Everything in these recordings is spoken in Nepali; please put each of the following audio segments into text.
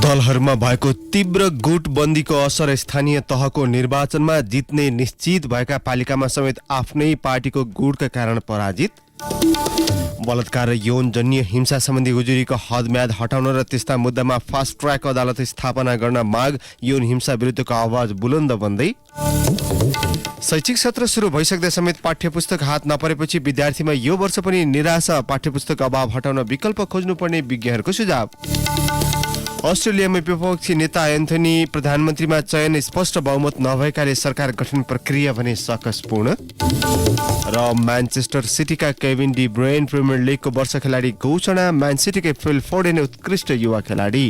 दलहरूमा भएको तीव्र गुटबन्दीको असर स्थानीय तहको निर्वाचनमा जित्ने निश्चित भएका पालिकामा समेत आफ्नै पार्टीको गुटका कारण पराजित। बलात्कार र यौनजन्य हिंसा सम्बन्धी उजुरीको हदम्याद हटाउन र त्यस्ता मुद्दामा फास्ट ट्र्याक अदालत स्थापना गर्न माग, यौन हिंसा विरुद्धको आवाज बुलन्द बन्दै। शैक्षिक सत्र सुरु भइसक्दा समेत पाठ्यपुस्तक हात नपरेपछि विद्यार्थीमा यो वर्ष पनि निराशा, पाठ्यपुस्तक अभाव हटाउन विकल्प खोज्नुपर्ने विज्ञहरूको सुझाव। अस्ट्रेलियामा विपक्षी नेता एन्थनी प्रधानमन्त्रीमा चयन स्पष्ट बहुमत नभएकाले सरकार गठन प्रक्रिया भने सकसपूर्ण। र म्यानचेस्टर सिटीका केभिन डी ब्रुयन प्रिमियर लिगको वर्ष खेलाडी घोषणा, म्यान सिटीकै फिल फोडेन उत्कृष्ट युवा खेलाडी।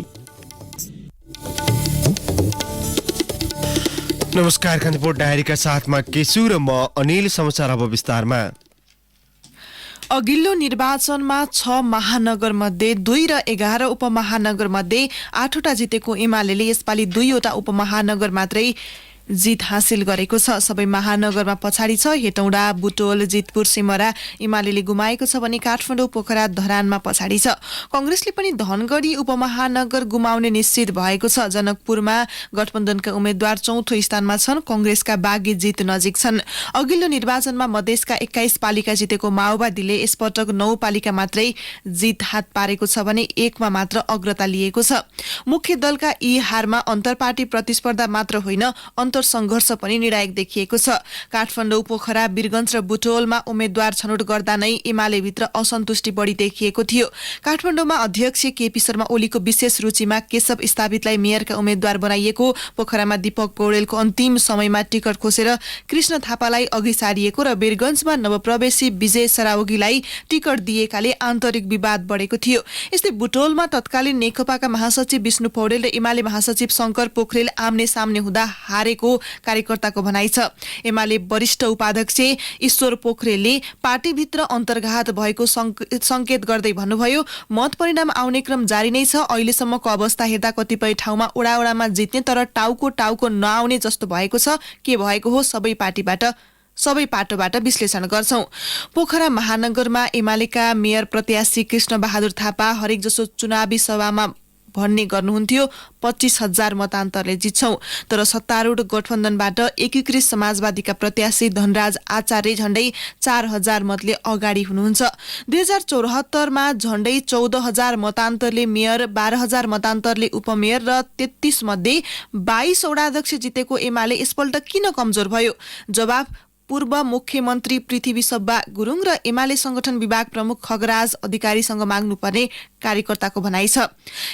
नमस्कार, कान्तिपुर डायरीका साथमा केशु र म अनिल। समाचार अब विस्तारमा। अघिल्लो निर्वाचनमा 6 महानगरमध्ये 2 र 11 उपमहानगरमध्ये 8वटा जितेको एमाले यसपालि 2वटा उपमहानगर मात्रै जित हासिल गरेको छ। सबै महानगरमा पछाडि छ। हेटौडा, बुटोल, जितपुर, सिमरा एमाले गुमाएको छ भने काठमाडौँ, पोखरा, धरानमा पछाडि छ। कांग्रेसले पनि धनगढी उपमहानगर गुमाउने निश्चित भएको छ। जनकपुरमा गठबन्धनका उम्मेद्वार चौथो स्थानमा छन्। कांग्रेसका बागी जित नजिक छन्। अघिल्लो निर्वाचनमा मधेसका 21 पालिका जितेको माओवादीले यसपटक 9 पालिका मात्रै जित हात पारेको छ भने 1 मा मात्र अग्रता लिएको छ। मुख्य दलका यी हारमा अन्तरपार्टी प्रतिस्पर्धा मात्र होइन, सङ्घर्ष पनि निर्णायक देखिएको छ। काठमाडौँ, पोखरा, वीरगञ्ज र बुटोलमा उम्मेद्वार छनौट गर्दा नै एमाले भित्र असन्तुष्टि बढी देखिएको थियो। काठमाडौँमा अध्यक्ष केपी शर्मा ओलीको विशेष रुचिमा केशव स्थापितलाई मेयरका उम्मेद्वार बनाइएको, पोखरामा दीपक पौडेलको अन्तिम समयमा टिकट खोसेर कृष्ण थापालाई अघि सारिएको र वीरगञ्जमा नवप्रवेशी विजय सरावगीलाई टिकट दिएकाले आन्तरिक विवाद बढेको थियो। यस्तै बुटोलमा तत्कालीन नेकपाका महासचिव विष्णु पौडेल र एमाले महासचिव शंकर पोखरेल आम्ने सामने हुँदा हारेको कार्यकर्ताको भनाइ छ। एमाले वरिष्ठ उपाध्यक्ष ईश्वर पोखरेलले पार्टीभित्र अन्तर्घात भएको संकेत गर्दै भन्नुभयो, मत परिणाम आउने क्रम जारी नै छ। अहिलेसम्मको अवस्था हेर्दा कतिपय ठाउँमा ओडाओडामा जित्ने तर टाउको नआउने जस्तो भएको छ। के भएको हो सबै पाटोबाट विश्लेषण गर्छौं। पोखरा महानगरमा एमालेका मेयर प्रत्याशी कृष्ण बहादुर थापा हरेक जसो चुनावी सभामा भन्ने गर्नुहुन्थ्यो, 25,000 मतान्तरले जित्छौं। तर सत्तारूढ गठबन्धनबाट एकीकृत समाजवादीका प्रत्याशी धनराज आचार्य झण्डै 4,000 मतले अगाडि हुनुहुन्छ। 2074मा झण्डै 14,000 मतान्तरले मेयर, 12,000 मतान्तरले उपमेयर र 33 मध्ये 22 वडाध्यक्ष जितेको एमाले यसपल्ट किन कमजोर भयो? जवाफ पूर्व मुख्यमन्त्री पृथ्वी सब्बा गुरुङ र एमाले संगठन विभाग प्रमुख खगराज अधिकारीसँग माग्नुपर्ने कार्यकर्ताको भनाइ छ।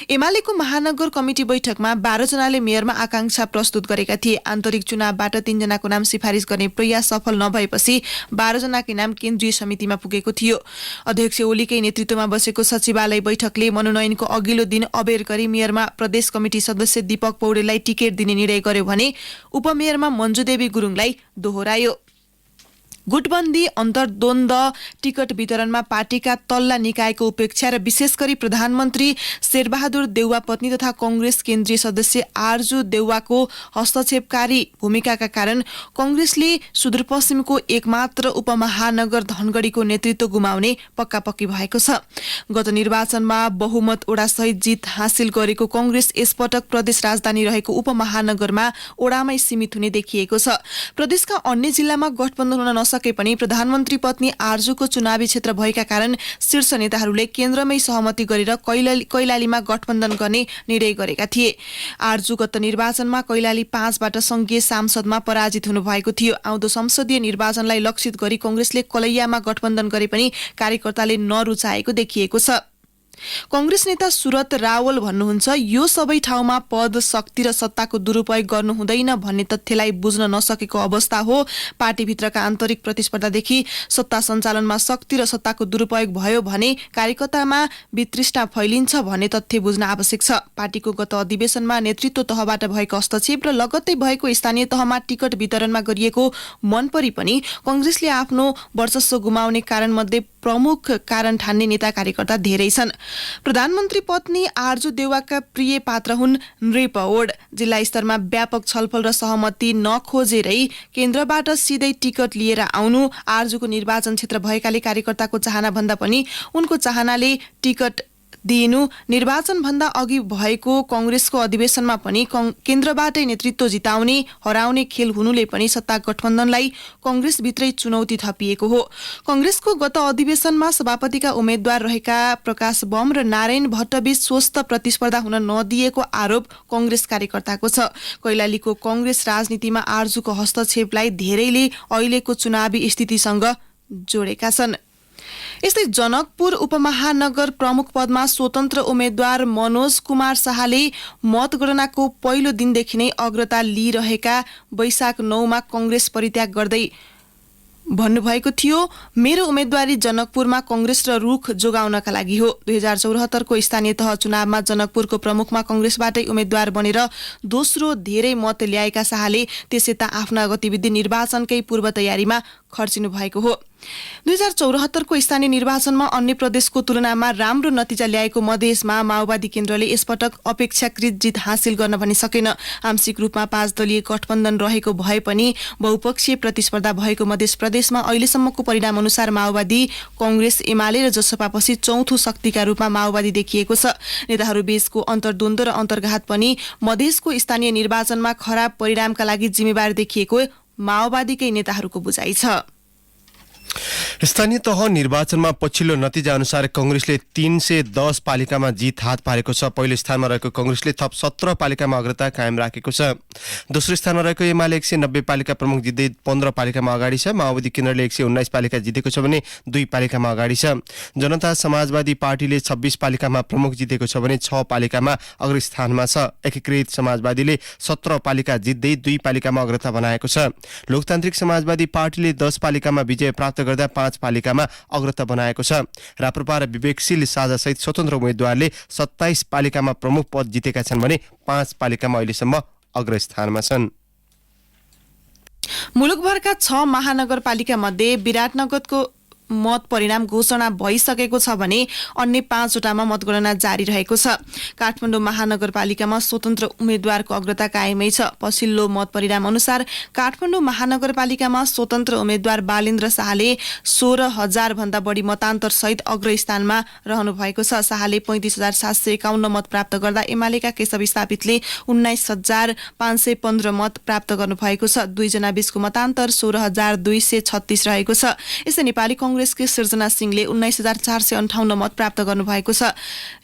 एमालेको महानगर कमिटी बैठकमा 12 जनाले मेयरमा आकांक्षा प्रस्तुत गरेका थिए। आन्तरिक चुनावबाट 3 जनाको नाम सिफारिस गर्ने प्रयास सफल नभएपछि 12 जनाकै नाम केन्द्रीय समितिमा पुगेको थियो। अध्यक्ष ओलीकै नेतृत्वमा बसेको सचिवालय बैठकले मनोनयनको अघिल्लो दिन अबेर गरी मेयरमा प्रदेश कमिटी सदस्य दीपक पौडेललाई टिकट दिने निर्णय गर्यो भने उपमेयरमा मञ्जुदेवी गुरुङलाई दोहोरायो। गुटबन्दी, अन्तर्द्वन्द, टिकट वितरणमा पार्टीका तल्ला निकायको उपेक्षा र विशेष गरी प्रधानमन्त्री शेरबहादुर देउवा पत्नी तथा कांग्रेस केन्द्रीय सदस्य आरजू देउवाको हस्तक्षेपकारी भूमिकाका कारण कांग्रेसले सुदूरपश्चिमको एकमात्र उपमहानगर धनगढीको नेतृत्व गुमाउने पक्कापक्की भएको छ। गत निर्वाचनमा बहुमत ओडासहित जित हासिल गरेको कांग्रेस यसपटक प्रदेश राजधानी रहेको उपमहानगरमा ओडामै सीमित हुने देखिएको छ। प्रदेशका अन्य जिल्लामा गठबन्धन हुन सके पनि प्रधानमन्त्री पत्नी आरजूको चुनावी क्षेत्र भएका कारण शीर्ष नेताहरूले केन्द्रमै सहमति गरेर कैलालीमा गठबन्धन गर्ने निर्णय गरेका थिए। आरजू गत निर्वाचनमा कैलाली 5बाट संघीय सांसदमा पराजित हुनुभएको थियो। आउँदो संसदीय निर्वाचनलाई लक्षित गरी कांग्रेसले कलैयामा गठबन्धन गरे पनि कार्यकर्ताले नरुचाएको देखिएको छ। कंग्रेस नेता सुरत रावल भन्नुहुन्छ यो सबै ठाउँमा पद शक्ति र सत्ताको दुरुपयोग गर्नु हुँदैन भन्ने तथ्यलाई बुझ्न नसकेको अवस्था हो। पार्टीभित्रका आन्तरिक प्रतिस्पर्धादेखि सत्ता सञ्चालनमा शक्ति र सत्ताको दुरुपयोग भयो भने कार्यकर्तामा वितृष्णा फैलिन्छ भन्ने तथ्य बुझ्न आवश्यक छ। पार्टीको गत अधिवेशनमा नेतृत्व तहबाट भएको हस्तक्षेप र लगत्तै भएको स्थानीय तहमा टिकट वितरणमा गरिएको मनपरी पनि कंग्रेसले आफ्नो वर्चस्व गुमाउने कारणमध्ये प्रमुख कारण ठान्ने नेता कार्यकर्ता धेरै छन्। प्रधानमन्त्री पत्नी आरजु देउवाका प्रिय पात्र हुन् नृपौड। जिल्ला स्तरमा व्यापक छलफल र सहमति नखोजेरै केन्द्रबाट सिधै टिकट लिएर आउनु आरजुको निर्वाचन क्षेत्र भएकाले कार्यकर्ताको चाहना भन्दा पनि उनको चाहनाले टिकट दिइनु निर्वाचन भन्दा अघि भएको कंग्रेसको अधिवेशनमा पनि केन्द्रबाटै नेतृत्व जिताउने हराउने खेल हुनुले पनि सत्ता गठबन्धनलाई कंग्रेसभित्रै चुनौती थपिएको हो। कंग्रेसको गत अधिवेशनमा सभापतिका उम्मेद्वार रहेका प्रकाश बम र नारायण भट्टबीच स्वस्थ प्रतिस्पर्धा हुन नदिएको आरोप कंग्रेस कार्यकर्ताको छ। कैलालीको कंग्रेस राजनीतिमा आरजुको हस्तक्षेपलाई धेरैले अहिलेको चुनावी स्थितिसँग जोडेका छन्। यस्तै जनकपुर उपमहानगर प्रमुख पदमा स्वतन्त्र उम्मेद्वार मनोज कुमार शाहले मतगणनाको पहिलो दिनदेखि नै अग्रता लिइरहेका वैशाख 9 मा कंग्रेस परित्याग गर्दै भन्नुभएको थियो, मेरो उम्मेदवारी जनकपुरमा कंग्रेस र रुख जोगाउनका लागि हो। 2074 को स्थानीय तह चुनावमा जनकपुरको प्रमुखमा कंग्रेसबाटै उम्मेद्वार बनेर दोस्रो धेरै मत ल्याएका शाहले त्यसैता आफ्ना गतिविधि निर्वाचनकै पूर्व तयारीमा खर्चिनु भएको हो। 2074 को स्थानीय निर्वाचनमा अन्य प्रदेशको तुलनामा राम्रो नतिजा ल्याएको मधेसमा माओवादी केन्द्रले यसपटक अपेक्षाकृत जित हासिल गर्न पनि सकेन। आंशिक रूपमा 5 दलीय गठबन्धन रहेको भए पनि बहुपक्षीय प्रतिस्पर्धा भएको मधेस प्रदेशमा अहिलेसम्मको परिणाम अनुसार माओवादी, कंग्रेस, एमाले र जसपापछि चौथो शक्तिका रूपमा माओवादी देखिएको छ। नेताहरू बीचको अन्तर्द्वन्द्व र अन्तर्घात पनि मधेसको स्थानीय निर्वाचनमा खराब परिणामका लागि जिम्मेवार देखिएको माओवादीकै नेताहरूको बुझाइ छ। स्थानीय तह निर्वाचनमा पछिल्लो नतिजा अनुसार कंग्रेसले 310 पालिकामा जित हात पारेको छ। पहिलो स्थानमा रहेको कंग्रेसले थप 17 पालिकामा अग्रता कायम राखेको छ। दोस्रो स्थानमा रहेको एमाले 190 पालिका प्रमुख जित्दै 15 पालिकामा अगाडि छ। माओवादी केन्द्रले 119 पालिका जितेको छ भने 2 पालिकामा अगाडि छ। जनता समाजवादी पार्टीले 26 पालिकामा प्रमुख जितेको छ भने 6 पालिकामा अग्रस्थानमा छ। एकीकृत समाजवादीले 17 पालिका जित्दै 2 पालिकामा अग्रता बनाएको छ। लोकतान्त्रिक समाजवादी पार्टीले 10 पालिकामा विजय प्राप्त गर्दा 5 पालिकामा अग्रता बनाएको छ। राप्रपा र विवेकशील साझासहित स्वतन्त्र उम्मेद्वारले 27 पालिकामा प्रमुख पद जितेका छन् भने 5 पालिकामा अहिलेसम्म अग्रस्थानमा छन्। मुलुकभरका 6 महानगरपालिका मध्ये विराटनगरको मत परिणाम घोषणा भइसकेको छ भने अन्य 5 वटामा मतगणना जारी रहेको छ। काठमाडौँ महानगरपालिकामा स्वतन्त्र उम्मेद्वारको अग्रता कायमै छ। पछिल्लो मत परिणाम अनुसार काठमाडौँ महानगरपालिकामा स्वतन्त्र उम्मेद्वार बालेन्द्र शाहले 16,000 भन्दा बढी मतान्तर सहित अग्रस्थानमा रहनु भएको छ। शाहले 35,751 मत प्राप्त गर्दा एमालेका केशव स्थापितले 19,515 मत प्राप्त गर्नु भएको छ। 2 जना बीचको मतान्तर 16,236 रहेको छ। यसै नेपाली कंग्रेसकी सिर्जना सिंहले 19,458 मत प्राप्त गर्नुभएको छ।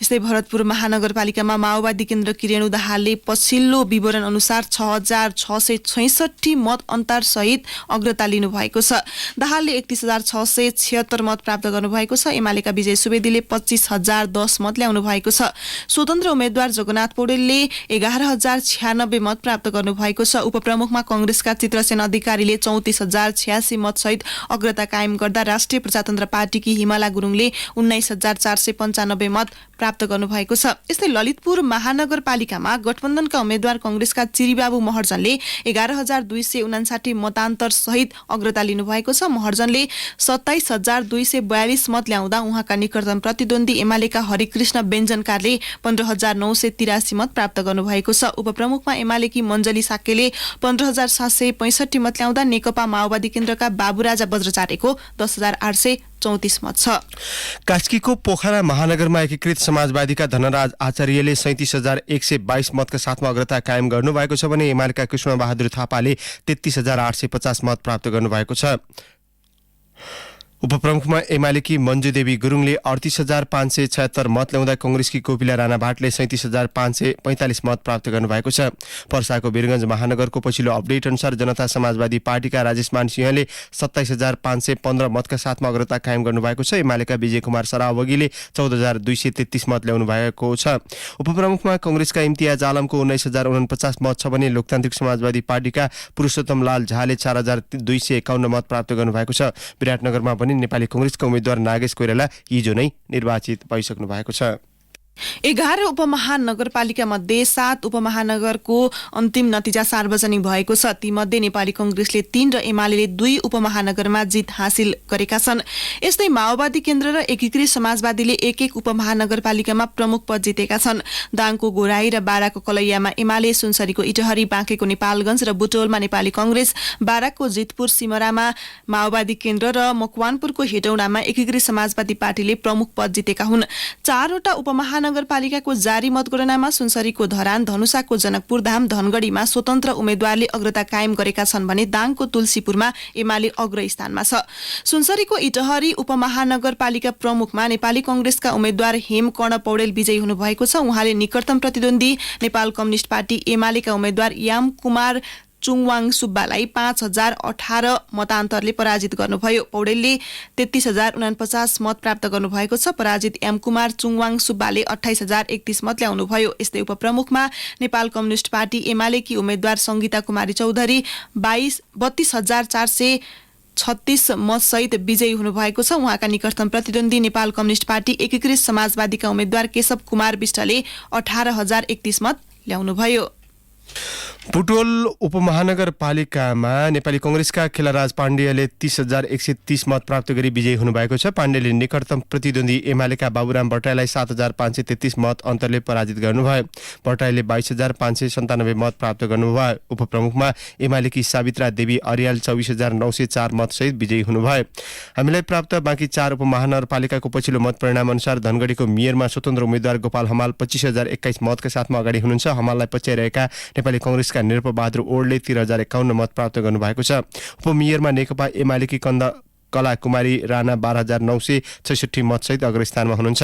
यस्तै भरतपुर महानगरपालिकामा माओवादी केन्द्र किरेणु दाहालले पछिल्लो विवरण अनुसार 6,666 मत अन्तर सहित अग्रता लिनु भएको छ। दाहालले 31,676 मत प्राप्त गर्नुभएको छ। एमालेका विजय सुवेदीले 25,010 मत ल्याउनु भएको छ। स्वतन्त्र उम्मेद्वार जगन्नाथ पौडेलले 11,096 मत प्राप्त गर्नुभएको छ। उपप्रमुखमा कंग्रेसका चित्रसेन अधिकारीले 34,086 मत सहित अग्रता कायम गर्दा राष्ट्रिय प्रजातन्त्र पार्टीकी हिमाला गुरुङले 19,495 मत प्राप्त गर्नुभएको छ। यस्तै ललितपुर महानगरपालिकामा गठबन्धनका उम्मेद्वार कंग्रेसका चिरीबाबु महर्जनले 11,259 मतान्तर सहित अग्रता लिनुभएको छ। महर्जनले 27,242 मत ल्याउँदा उहाँका निकटतम प्रतिद्वन्दी एमालेका हरिकृष्ण व्यञ्जनकारले 15,983 मत प्राप्त गर्नुभएको छ। उपप्रमुखमा एमालेकी मञ्जली साक्यले 15,765 मत ल्याउँदा नेकपा माओवादी केन्द्रका बाबुराजा बज्रचार्यको 10,834 मत छ। कास्कीको पोखरा महानगरमा एकीकृत समाजवादीका धनराज आचार्यले 37,122 मतका साथमा अग्रता कायम गर्नुभएको छ भने एमालेका कृष्ण बहादुर थापाले 33,850 मत प्राप्त गर्नुभएको छ। उपप्रमुखमा एमालेकी मञ्जु देवी गुरुङले 38,576 मत ल्याउँदा कंग्रेसकी कोपिला राणा भाटले 37,545 मत प्राप्त गर्नुभएको छ। पर्साको वीरगञ्ज महानगरको पछिल्लो अपडेट अनुसार जनता समाजवादी पार्टीका राजेश मानसिंहले 27,515 मतका साथमा अग्रता कायम गर्नुभएको छ। एमालेका विजय कुमार सरावगीले 14,233 मत ल्याउनु भएको छ। उपप्रमुखमा कंग्रेसका इम्तियाज आलमको 19,049 मत छ भने लोकतान्त्रिक समाजवादी पार्टीका पुरुषोत्तम लाल झाले 4,251 मत प्राप्त गर्नुभएको छ। विराटनगरमा नेपाली कंग्रेसका उम्मेद्वार नागेश कोइराला हिजो नै निर्वाचित भइसक्नु भएको छ। 11 उपमहानगरपालिका मध्ये 7 उपमहानगरको अन्तिम नतिजा सार्वजनिक भएको छ। तीमध्ये नेपाली कंग्रेसले 3 र एमाले 2 उपमहानगरमा जित हासिल गरेका छन्। यस्तै माओवादी केन्द्र र एकीकृत समाजवादीले 1-1 उपमहानगरपालिकामा प्रमुख पद जितेका छन्। दाङको गोराई र बाराको कलैयामा एमाले, सुनसरीको इटहरी, बाँकेको नेपालगञ्ज र बुटोलमा नेपाली कंग्रेस, बाराकको जितपुर सिमरामा माओवादी केन्द्र र मकवानपुरको हेटौडामा एकीकृत समाजवादी पार्टीले प्रमुख पद जितेका हुन्। 4वटा उपमहानगरपालिकाको जारी मतगणनामा सुनसरीको धरान, धनुषाको जनकपुर धाम, धनगढीमा स्वतन्त्र उम्मेद्वारले अग्रता कायम गरेका छन् भने दाङको तुलसीपुरमा एमाले अग्र स्थानमा छ। सुनसरीको इटहरी उपमहानगरपालिका प्रमुखमा नेपाली कंग्रेसका उम्मेद्वार हेमकर्ण पौडेल विजयी हुनुभएको छ। उहाँले निकटतम प्रतिद्वन्दी नेपाल कम्युनिस्ट पार्टी एमालेका उम्मेद्वार याम कुमार चुङवाङ सुब्बालाई 5,018 मतान्तरले पराजित गर्नुभयो। पौडेलले 33,049 मत प्राप्त गर्नुभएको छ। पराजित एम कुमार चुङवाङ सुब्बाले 28,031 मत ल्याउनुभयो। यस्तै उपप्रमुखमा नेपाल कम्युनिस्ट पार्टी एमालेकी उम्मेद्वार संगीता कुमारी चौधरी 32,436 मतसहित विजयी हुनुभएको छ। उहाँका निकटतम प्रतिद्वन्दी नेपाल कम्युनिस्ट पार्टी एकीकृत समाजवादीका उम्मेद्वार केशव कुमार विष्टले 18,031 मत ल्याउनुभयो। बुटोल उपमहानगरपालिकामा नेपाली कंग्रेसका खेलाराज पाण्डेयले 30,130 मत प्राप्त गरी विजयी हुनुभएको छ। पाण्डेले निकटतम प्रतिद्वन्दी एमालेका बाबुराम भट्टराईलाई 7,533 मत अन्तरले पराजित गर्नुभयो। भट्टराईले 22,597 मत प्राप्त गर्नुभयो। उपप्रमुखमा एमालेकी सावित्रा देवी अर्याल 24,904 मतसहित विजयी हुनुभयो। हामीलाई प्राप्त बाँकी 4 उपमहानगरपालिकाको पछिल्लो मत परिणाम अनुसार धनगढीको मेयरमा स्वतन्त्र उम्मेद्वार गोपाल हमाल 25,021 मतका साथमा अगाडि हुनुहुन्छ। हमाललाई पछ्याइरहेका नेपाली कंग्रेसका निरपबहादुर ओडले 13,051 मत प्राप्त गर्नुभएको छ। उपमेयरमा नेकपा एमालेकी कला कुमारी राणा 12,966 मतसहित अग्रस्थानमा हुनुहुन्छ।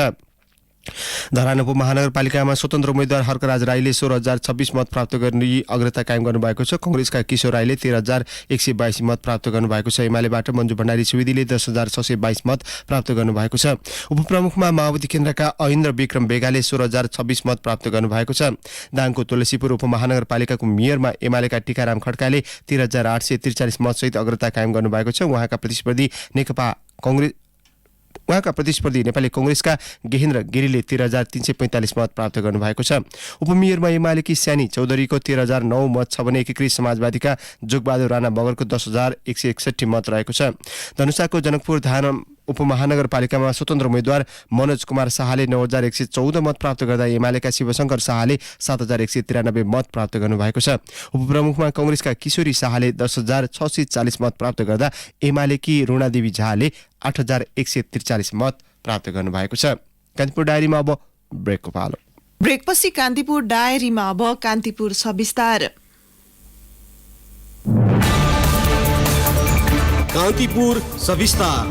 धरान उपमहानगरपालिकामा स्वतन्त्र उम्मेद्वार हर्कराज राईले 16,026 मत प्राप्त गर्ने अग्रता कायम गर्नुभएको छ। कंग्रेसका किशोर राईले 13,182 मत प्राप्त गर्नुभएको छ। एमालेबाट मञ्जु भण्डारी सुवेदीले 10,622 मत प्राप्त गर्नुभएको छ। उपप्रमुखमा माओवादी केन्द्रका ऐन्द्र विक्रम बेगाले 16,026 मत प्राप्त गर्नुभएको छ। दाङको तुलसीपुर उपमहानगरपालिकाको मेयरमा एमालेका टीकाराम खड्काले 13,843 मतसहित अग्रता कायम गर्नुभएको छ। उहाँका प्रतिस्पर्धी नेपाली कंग्रेसका गेहेन्द्र गिरीले 13,345 मत प्राप्त गर्नुभएको छ। उपमेयरमा एमालेकी स्यानी चौधरीको 13,009 मत छ भने एकीकृत समाजवादीका जोगबहादुर राणा बगरको 10,161 मत रहेको छ। धनुषाको जनकपुर धाम उपमहानगरपालिकामा स्वतन्त्र उम्मेद्वार मनोज कुमार शाहले 9,114 मत प्राप्त गर्दा एमालेका शिवशंकर शाहले 7,193 मत प्राप्त गर्नुभएको छ। उपप्रमुखमा कंग्रेसका किशोरी शाहले 10,640 मत प्राप्त गर्दा एमालेकी रुणादेवी झाले 8,143 मत प्राप्त गर्नुभएको छ। कान्तिपुर डायरीमा अब ब्रेकको पालो। ब्रेकपछि कान्तिपुर डायरीमा अब कान्तिपुर सविस्तार। कान्तिपुर सविस्तार।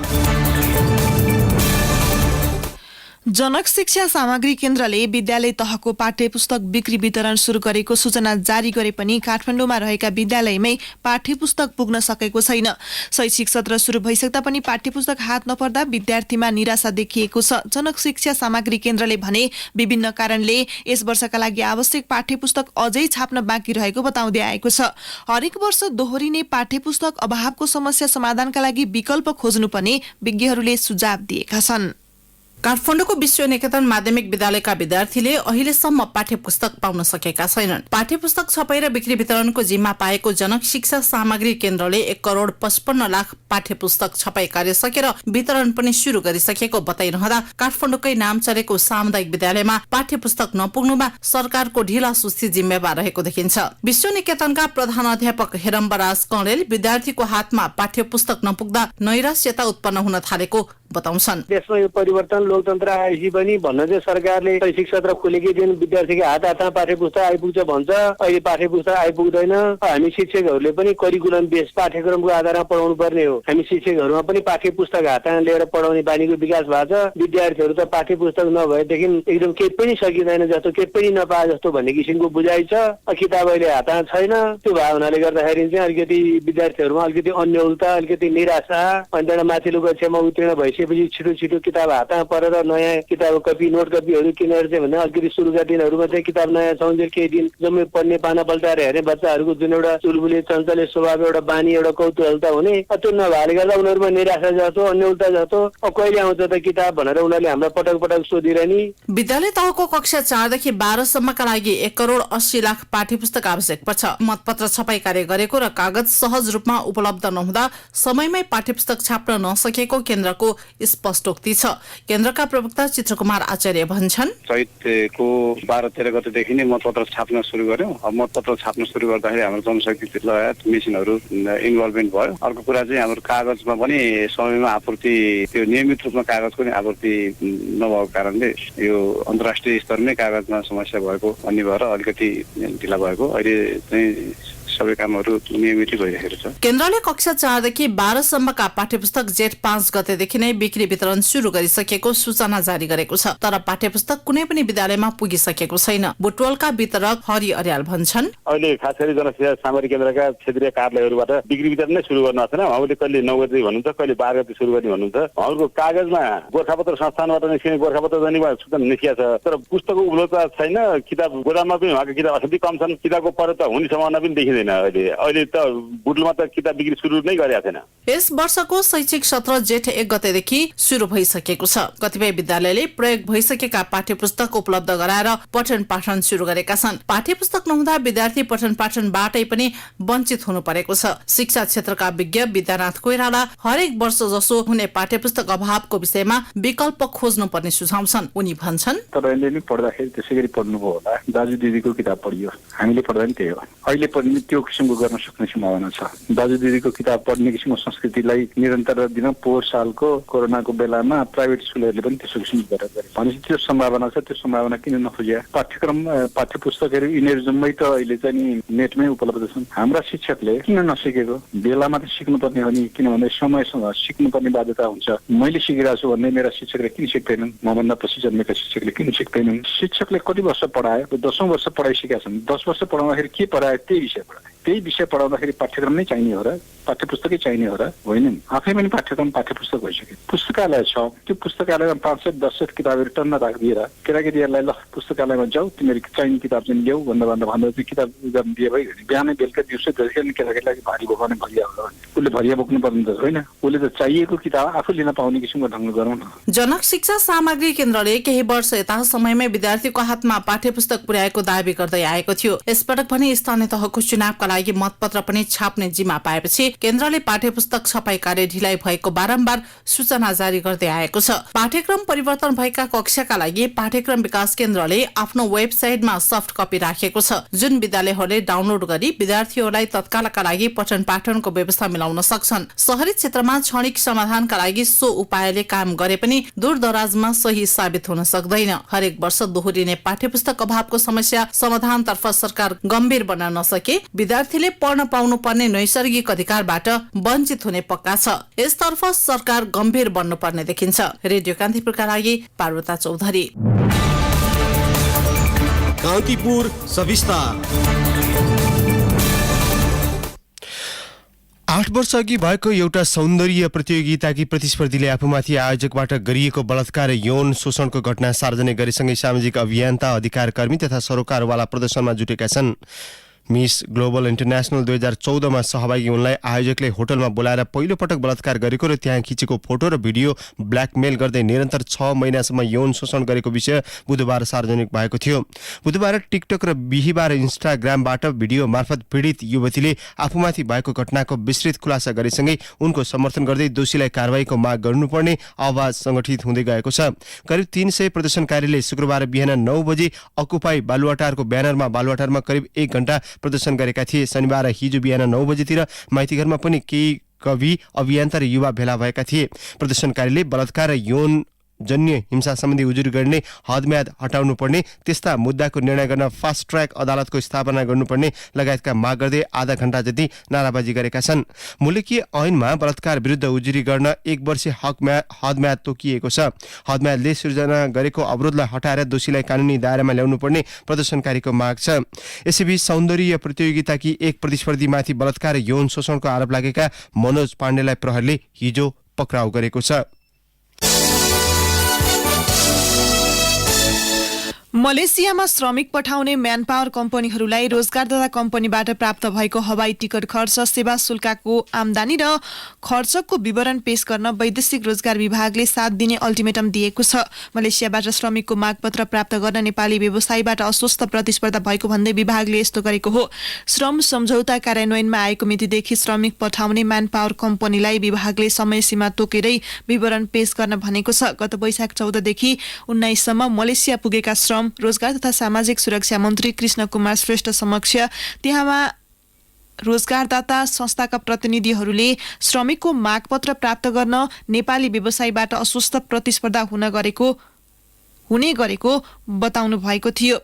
जनक शिक्षा सामग्री केन्द्रले विद्यालय तहको पाठ्यपुस्तक बिक्री वितरण शुरू गरेको सूचना जारी गरे पनि काठमाडौँमा रहेका विद्यालयमै पाठ्यपुस्तक पुग्न सकेको छैन। शैक्षिक सत्र शुरू भइसक्दा पनि पाठ्यपुस्तक हात नपर्दा विद्यार्थीमा निराशा देखिएको छ। जनक शिक्षा सामग्री केन्द्रले भने विभिन्न कारणले यस वर्षका लागि आवश्यक पाठ्यपुस्तक अझै छाप्न बाँकी रहेको बताउँदै आएको छ। हरेक वर्ष दोहोरिने पाठ्यपुस्तक अभावको समस्या समाधानका लागि विकल्प खोज्नुपर्ने विज्ञहरूले सुझाव दिएका छन्। काठमाडौँको विश्व निकेतन माध्यमिक विद्यालयका विद्यार्थीले अहिलेसम्म पाठ्यपुस्तक पाउन सकेका छैनन्। पाठ्यपुस्तक छपाई र बिक्री वितरणको जिम्मा पाएको जनक शिक्षा सामग्री केन्द्रले 1,55,00,000 पाठ्यपुस्तक छपाई कार्य सकेर वितरण पनि शुरू गरिसकेको बताइरहँदा काठमाडौँकै नाम चलेको सामुदायिक विद्यालयमा पाठ्यपुस्तक नपुग्नुमा सरकारको ढिला सुस्ती जिम्मेवार रहेको देखिन्छ। विश्व निकेतनका प्रधान अध्यापक हेरम्बराज कँडेल विद्यार्थीको हातमा पाठ्यपुस्तक नपुग्दा नैराश्यता उत्पन्न हुन थालेको बताउँछन्। देशमा यो परिवर्तन लोकतन्त्र आएपछि पनि भन्न चाहिँ सरकारले शैक्षिक सत्र खोलेकै दिन विद्यार्थीको हात हातमा पाठ्यपुस्तक आइपुग्छ भन्छ। अहिले पाठ्यपुस्तक आइपुग्दैन। हामी शिक्षकहरूले पनि करिकुलम बेस पाठ्यक्रमको आधारमा पढाउनु पर्ने हो। हामी शिक्षकहरूमा पनि पाठ्यपुस्तक हातमा लिएर पढाउने बानीको विकास भएको छ। विद्यार्थीहरू त पाठ्यपुस्तक नभएदेखि एकदम केही पनि सकिँदैन जस्तो, केही पनि नपाए जस्तो भन्ने किसिमको बुझाइ छ। किताब अहिले हातमा छैन। त्यो भएको हुनाले गर्दाखेरि चाहिँ अलिकति विद्यार्थीहरूमा अलिकति अन्यलता, अलिकति निराशा, अनि त्यहाँबाट माथिल्लो कक्षामा उत्तीर्ण भइसकेपछि छिटो किताब हातमा परेर नयाँ किताब कपी नोट कपीहरू किनेर चाहिँ भन्दा अलिकति सुरुका दिनहरूमा चाहिँ किताब नयाँ सौन्जेल केही दिन जम्मै पढ्ने पाना पल्टाएर हेर्ने बच्चाहरूको जुन एउटा चुलबुले चञ्चले स्वभाव, एउटा बानी, एउटा कौतूहलता हुने, त्यो नभएले गर्दा उनीहरूमा निराशा जस्तो, अन्यलता जस्तो कहिले आउँछ त किताब भनेर उनीहरूले हामीलाई पटक पटक सोधिरहने। विद्यालय तहको कक्षा 4 देखि 12 सम्मका लागि 1,80,00,000 पाठ्यपुस्तक आवश्यक पर्छ। मतपत्र छपाई कार्य गरेको र कागज सहज रूपमा उपलब्ध नहुँदा समयमै पाठ्यपुस्तक छाप्न नसकेको केन्द्रको स्पष्टोक्ति छ। केन्द्रका प्रवक्ता चित्रकुमार आचार्य भन्छन्, चैतको 12-13 गतेदेखि नै मतपत्र छाप्न सुरु गर्यौं। अब मतपत्र छाप्न सुरु गर्दाखेरि हाम्रो जनशक्ति लगायत मेसिनहरू इन्भल्भमेन्ट भयो। अर्को कुरा चाहिँ हाम्रो कागजमा पनि समयमा आपूर्ति, त्यो नियमित रूपमा कागजको नि आपूर्ति नभएको कारणले यो अन्तर्राष्ट्रिय स्तरमै कागजमा समस्या भएको भन्ने भएर अलिकति ढिला भएको। अहिले चाहिँ सबै कामहरू नियमित भइरहेको छ। केन्द्रले कक्षा 4 देखि 12 सम्मका पाठ्यपुस्तक जेठ 5 गतेदेखि नै बिक्री वितरण सुरु गरिसकेको सूचना जारी गरेको छ। तर पाठ्यपुस्तक कुनै पनि विद्यालयमा पुगिसकेको छैन। बुटवलका वितरक हरि अर्याल भन्छन्, अहिले खास गरी जनशिक्षा सामग्री केन्द्रका क्षेत्रीय कार्यालयहरूबाट बिक्री वितरण नै सुरु गर्न छैन। उहाँले कहिले 9 गते भन्नुहुन्छ, कहिले 12 गते सुरु गर्ने भन्नुहुन्छ। उहाँहरूको कागजमा गोरखापत्र संस्थानबाट निस्किने गोरखापत्र जनिमा सूचना निस्किएको छ, तर पुस्तकको उपलब्धता छैन। किताब गोदाममा पनि उहाँको किताब असाध्यै कम छन्। किताबको प्रयोग हुने सम्भावना पनि देखिँदैन। अहिले त बुटलमा त किताब बिक्री सुरु नै गरेका छैन। यस वर्षको शैक्षिक सत्र जेठ 1 गतेदेखि सुरु भइसकेको छ। कतिपय विद्यालयले प्रयोग भइसकेका पाठ्यपुस्तक उपलब्ध गराएर पठन पाठन सुरु गरेका छन्। पाठ्यपुस्तक नहुँदा विद्यार्थी पठन पाठनबाटै पनि वञ्चित हुनु परेको छ। शिक्षा क्षेत्रका विज्ञ विद्यानाथ कोइराला हरेक वर्ष जसो हुने पाठ्यपुस्तक अभावको विषयमा विकल्प खोज्नु पर्ने सुझाउँछन्। उनी भन्छन्, तपाईँले नि पढ्दाखेरि त्यसै गरी पढ्नुभयो होला, दाजु दिदीको किताब पढियो, हामीले पढ्दा नि त्यही हो। अहिले पनि त्यो किसिमको गर्न सक्ने सम्भावना छ। दाजु दिदीको किताब पढ्ने किसिमको संस्कृतिलाई निरन्तर दिन पोहोर सालको कोरोनाको बेलामा प्राइभेट स्कुलहरूले पनि त्यसो किसिमको गरेर गरे भनेपछि त्यो सम्भावना छ। त्यो सम्भावना किन नखोजिया? पाठ्यपुस्तकहरू यिनीहरू जम्मै त अहिले चाहिँ नि नेटमै उपलब्ध छन्। हाम्रा शिक्षकले किन नसिकेको? बेलामा त सिक्नुपर्ने हो नि, किनभने समयसँग सिक्नुपर्ने बाध्यता हुन्छ। मैले सिकिरहेको छु भन्ने मेरा शिक्षकले किन सिक्दैनन्? मभन्दा पछि जन्मेका शिक्षकले किन सिक्दैनन्? शिक्षकले कति वर्ष पढायो? 10औं वर्ष पढाइसकेका छन्। 10 वर्ष पढाउँदाखेरि के पढायो? त्यही विषय पढायो। त्यही विषय पढाउँदाखेरि पाठ्यक्रम नै चाहिने हो र? पाठ्यपुस्तकै चाहिने हो र? होइन। आफै पनि पाठ्यक्रम पाठ्यपुस्तक भइसक्यो। पुस्तकालय छ, त्यो पुस्तकालयमा 500-10 किताबहरू टन्न राखिदिएर केटाकेटीहरूलाई ल पुस्तकालयमा जाऊ, तिमीहरू चाहिने किताब चाहिँ ल्याऊ भन्दा चाहिँ किताब दिए भइ बिहानै बेलुका दिउँसो जतिखेर केटाकेटीलाई भारी बोकाउने भरिया होला भने उसले भरिया बोक्नु पर्ने त होइन। उसले त चाहिएको किताब आफू लिन पाउने किसिमको ढङ्ग गरौँ न। जनक शिक्षा सामग्री केन्द्रले केही वर्ष यता समयमै विद्यार्थीको हातमा पाठ्यपुस्तक पुर्याएको दावी गर्दै आएको थियो। यसपटक पनि स्थानीय तहको चुनावका लागि मतपत्र पनि छाप्ने जिम्मा पाएपछि केन्द्रले पाठ्यपुस्तक छपाई कार्य ढिलाइ भएको बारम्बार सूचना जारी गर्दै आएको छ। पाठ्यक्रम परिवर्तन भएका कक्षाका लागि पाठ्यक्रम विकास केन्द्रले आफ्नो वेबसाइटमा सफ्ट कपी राखेको छ, जुन विद्यालयहरूले डाउनलोड गरी विद्यार्थीहरूलाई तत्कालका लागि पठन पाठनको व्यवस्था मिलाउन सक्छन्। शहरी क्षेत्रमा क्षणिक समाधानका लागि सो उपायले काम गरे पनि दूरदराजमा सही साबित हुन सक्दैन। हरेक वर्ष दोहोरिने पाठ्यपुस्तक अभावको समस्या समाधानतर्फ सरकार गम्भीर बन्न नसके विद्यार्थीले पढ्न पाउनु पर्ने नैसर्गिक अधिकारबाट वञ्चित हुने पक्का छ। यसतर्फ सरकार गम्भीर बन्नुपर्ने देखिन्छ। रेडियो कान्तिपुरका लागि पार्वता चौधरी। कान्तिपुर सविस्तार। 8 वर्ष अघि भएको एउटा सौन्दर्य प्रतियोगिताकी प्रतिस्पर्धीले आफूमाथि आयोजकबाट गरिएको बलात्कार यौन शोषणको घटना सार्वजनिक गरेसँगै सामाजिक अभियन्ता, अधिकारकर्मी तथा सरोकारवाला प्रदर्शनमा जुटेका छन्। मिस ग्लोबल इन्टरनेसनल 2014मा सहभागी उनलाई आयोजकले होटलमा बोलाएर पहिलो पटक बलात्कार गरेको र त्यहाँ खिचेको फोटो र भिडियो ब्ल्याकमेल गर्दै निरन्तर 6 महिनासम्म यौन शोषण गरेको विषय बुधबार सार्वजनिक भएको थियो। बुधबार टिकटक र बिहिबार इन्स्टाग्रामबाट भिडियो मार्फत पीडित युवतीले आफूमाथि भएको घटनाको विस्तृत खुलासा गरेसँगै उनको समर्थन गर्दै दोषीलाई कारवाहीको माग गर्नुपर्ने आवाज संगठित हुँदै गएको छ। करिब 300 प्रदर्शनकारीले शुक्रबार बिहान 9 बजे अकुपाई बालुवाटारको ब्यानरमा बालुवाटारमा करिब 1 घण्टा प्रदर्शन गरेका थिए। शनिबार हिजो बिहान 9 बजेतिर माइतीघरमा पनि केही कवि अभियन्ता र युवा भेला भएका थिए। प्रदर्शनकारीले बलात्कार र यौन जन्य हिंसा सम्बन्धी उजुरी गर्ने हदम्याद हटाउनुपर्ने, त्यस्ता मुद्दाको निर्णय गर्न फास्ट ट्र्याक अदालतको स्थापना गर्नुपर्ने लगायतका माग गर्दै आधा घण्टा जति नाराबाजी गरेका छन्। मुलुकीय ऐनमा बलात्कार विरुद्ध उजुरी गर्न 1 वर्ष हदम्याद तोकिएको छ। हदम्यादले सिर्जना गरेको अवरोधलाई हटाएर दोषीलाई कानुनी दायरामा ल्याउनुपर्ने प्रदर्शनकारीको माग छ। यसैबीच सौन्दर्य प्रतियोगिताकी एक प्रतिस्पर्धीमाथि बलात्कार र यौन शोषणको आरोप लागेका मनोज पाण्डेलाई प्रहरीले हिजो पक्राउ गरेको छ। मलेसियामा श्रमिक पठाउने म्यानपावर कम्पनीहरूलाई रोजगारदाता कम्पनीबाट प्राप्त भएको हवाई टिकट खर्च, सेवा शुल्कको आमदानी र खर्चको विवरण पेश गर्न वैदेशिक रोजगार विभागले 7 दिने अल्टिमेटम दिएको छ। मलेसियाबाट श्रमिकको मागपत्र प्राप्त गर्न नेपाली व्यवसायीबाट अस्वस्थ प्रतिस्पर्धा भएको भन्दै विभागले यस्तो गरेको हो। श्रम सम्झौता कार्यान्वयनमा आएको मितिदेखि श्रमिक पठाउने म्यानपावर कम्पनीलाई विभागले समय सीमा तोकेरै विवरण पेश गर्न भनेको छ। गत वैशाख 14 देखि 19 सम्म मलेसिया पुगेका श्रम रोजगार तथा सामाजिक सुरक्षा मन्त्री कृष्ण कुमार श्रेष्ठ समक्ष त्यहाँमा रोजगारदाता संस्थाका प्रतिनिधिहरूले श्रमिकको मागपत्र प्राप्त गर्न नेपाली व्यवसायीबाट अस्वस्थ प्रतिस्पर्धा हुने गरेको बताउनु भएको थियो।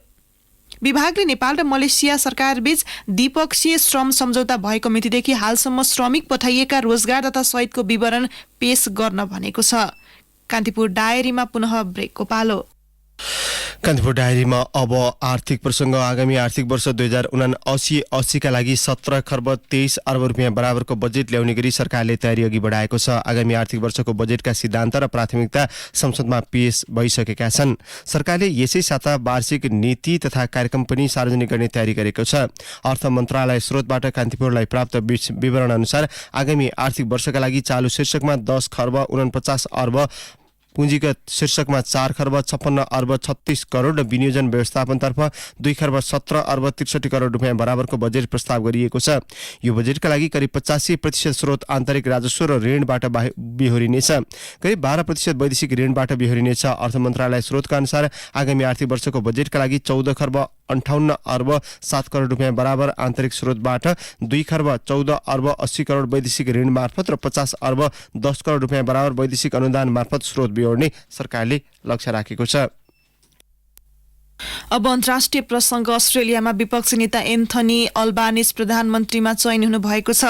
विभागले नेपाल र मलेसिया सरकारबीच द्विपक्षीय श्रम सम्झौता भएको मितिदेखि हालसम्म श्रमिक पठाइएका रोजगारदाता सहितको विवरण पेश गर्न भनेको छ। कान्तिपुर डायरीमा पुनः ब्रेकको पालो। कान्तिपुर डायरीमा अब आर्थिक प्रसङ्ग। आगामी आर्थिक वर्ष 2079-80 का लागि 17 खर्ब 23 अर्ब रुपियाँ बराबरको बजेट ल्याउने गरी सरकारले तयारी अघि बढाएको छ। आगामी आर्थिक वर्षको बजेटका सिद्धान्त र प्राथमिकता संसदमा पेश भइसकेका छन्। सरकारले यसै साता वार्षिक नीति तथा कार्यक्रम पनि सार्वजनिक गर्ने तयारी गरेको छ। अर्थ मन्त्रालय स्रोतबाट कान्तिपुरलाई प्राप्त विवरण अनुसार आगामी आर्थिक वर्षका लागि चालु शीर्षकमा 10 खर्ब 49 अर्ब, पुँजीगत शीर्षकमा 4 खर्ब 56 अर्ब 36 करोड र विनियोजन व्यवस्थापनतर्फ 2 खर्ब 17 अर्ब 63 करोड रुपियाँ बराबरको बजेट प्रस्ताव गरिएको छ। यो बजेटका लागि करिब 85% स्रोत आन्तरिक राजस्व र ऋणबाट बिहोरिनेछ। करिब 12% वैदेशिक ऋणबाट बिहोरिनेछ। अर्थ मन्त्रालय स्रोतका अनुसार आगामी आर्थिक वर्षको बजेटका लागि 14 खर्ब 58 अर्ब 7 करोड रुपियाँ बराबर आन्तरिक स्रोतबाट, 2 खर्ब 14 अर्ब 80 करोड वैदेशिक ऋण मार्फत र 50 अर्ब 10 करोड रुपियाँ बराबर वैदेशिक अनुदान मार्फत स्रोत बिहोर्ने सरकारले लक्ष्य राखेको छ। अब अन्तर्राष्ट्रिय प्रसङ्ग। अस्ट्रेलियामा विपक्षी नेता एन्थनी अल्बानिज प्रधानमन्त्रीमा चयन हुनुभएको छ।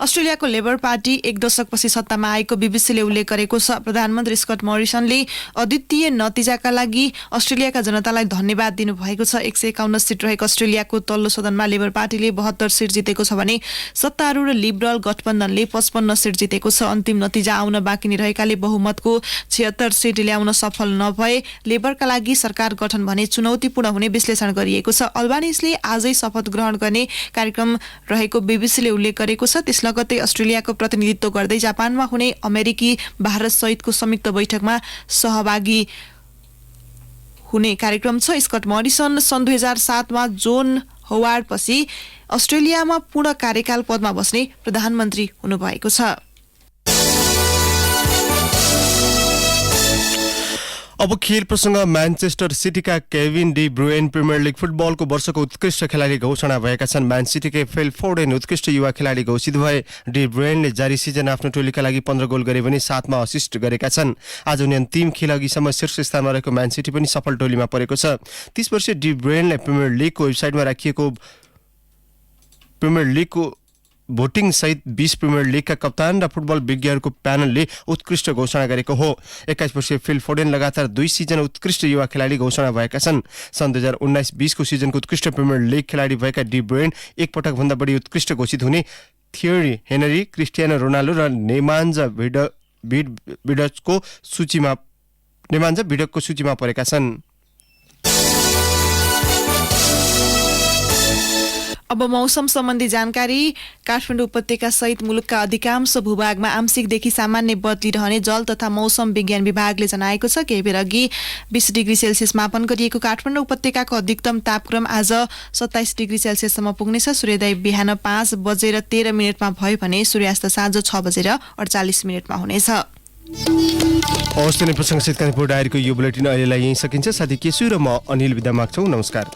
अस्ट्रेलियाको लेबर पार्टी 1 दशकपछि सत्तामा आएको बीबीसीले उल्लेख गरेको छ। प्रधानमन्त्री स्कट मोरिसनले अद्वितीय नतिजाका लागि अस्ट्रेलियाका जनतालाई धन्यवाद दिनुभएको छ। 151 सिट रहेको अस्ट्रेलियाको तल्लो सदनमा लेबर पार्टीले 72 सिट जितेको छ भने सत्तारूढ लिबरल गठबन्धनले 55 सिट जितेको छ। अन्तिम नतिजा आउन बाँकी नै रहेकाले बहुमतको 76 सिट ल्याउन सफल नभए लेबरका लागि सरकार गठन भने चुनौतीपूर्ण हुने विश्लेषण गरिएको छ। अल्बानिजले आजै शपथ ग्रहण गर्ने कार्यक्रम रहेको बीबीसीले उल्लेख गरेको छ। त्यस लगत्तै अस्ट्रेलियाको प्रतिनिधित्व गर्दै जापानमा हुने अमेरिकी भारत सहितको संयुक्त बैठकमा सहभागी हुने कार्यक्रम छ। स्कट मोरिसन सन् 2007 मा जोन होवार्ड पछि अस्ट्रेलियामा पूर्ण कार्यकाल पदमा बस्ने प्रधानमन्त्री हुनुभएको छ। अब खेल प्रसङ्ग। म्यानचेस्टर सिटीका Kevin De Bruyne Premier League फुटबलको वर्षको उत्कृष्ट खेलाडी घोषणा भएका छन्। म्यान सिटीकै फिल फोर्डेन उत्कृष्ट युवा खेलाडी घोषित भए। डी ब्रुयनले जारी सिजन आफ्नो टोलीका लागि 15 गोल गरे भने 7 मा असिस्ट गरेका छन्। आज उनी अन्तिम खेल अघिसम्म शीर्ष स्थानमा रहेको म्यान सिटी पनि सफल टोलीमा परेको छ। 30 वर्षीय डी ब्रुयनले प्रिमियर लिगको वेबसाइटमा राखिएको प्रिमियर लिगको भोटिङ सहित 20 प्रिमियर लिगका कप्तान र फुटबल विज्ञहरूको प्यानलले उत्कृष्ट घोषणा गरेको हो। 21 वर्षीय फिल फोर्डेन लगातार 2 सिजन उत्कृष्ट युवा खेलाडी घोषणा भएका छन्। सन् 2019-20 को सिजनको उत्कृष्ट प्रिमियर लिग खेलाडी भएका डी ब्रुयन एक पटक भन्दा बढी उत्कृष्ट घोषित हुने थियरी हेनरी, क्रिस्टियानो रोनाल्डो र नेमान्जा भिडकको सूचीमा परेका छन्। अब मौसम सम्बन्धी जानकारी। काठमाडौँ उपत्यका सहित मुलुकका अधिकांश भूभागमा आंशिकदेखि सामान्य बदली रहने जल तथा मौसम विज्ञान विभागले जनाएको छ। केही बेर अघि 20 डिग्री सेल्सियस मापन गरिएको काठमाडौँ उपत्यकाको अधिकतम तापक्रम आज 27 डिग्री सेल्सियससम्म पुग्नेछ। सूर्योदय बिहान 5:13 भयो भने सूर्यास्त साँझ 6:48 हुनेछ। हवस् त, प्रसङ्गसित कान्तिपुर डायरीको यो बुलेटिन अहिलेलाई यहीँ सकिन्छ। साथी केशु र म अनिल बिदा माग्छौँ। नमस्कार।